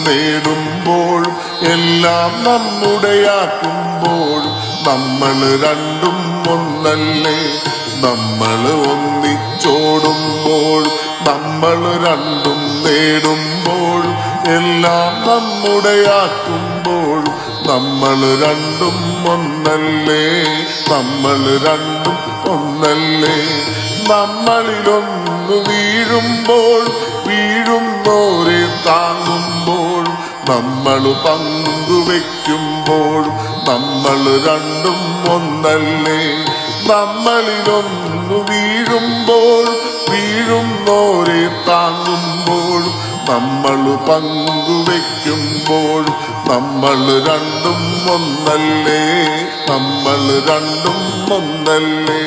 നേടുമ്പോഴും എല്ലാം നമ്മുടെയാക്കുമ്പോഴും നമ്മൾ രണ്ടും ഒന്നല്ലേ. നമ്മൾ ഒന്നിച്ചോടുമ്പോഴും നമ്മൾ രണ്ടും നേടുമ്പോഴും എല്ലാം നമ്മുടെയാക്കുമ്പോഴും നമ്മൾ രണ്ടും ഒന്നല്ലേ. നമ്മൾ രണ്ടും ഒന്നല്ലേ. നമ്മളിലൊന്നു വീഴുമ്പോൾ വീഴുന്നോരെ താങ്ങുമ്പോൾ നമ്മൾ പങ്കുവെക്കുമ്പോൾ നമ്മൾ രണ്ടും ഒന്നല്ലേ. നമ്മളിലൊന്നു വീഴുമ്പോൾ വീഴുന്നോരെ താങ്ങുമ്പോൾ നമ്മൾ പങ്കുവെക്കുമ്പോൾ നമ്മൾ രണ്ടും ഒന്നല്ലേ. നമ്മൾ രണ്ടും ഒന്നല്ലേ.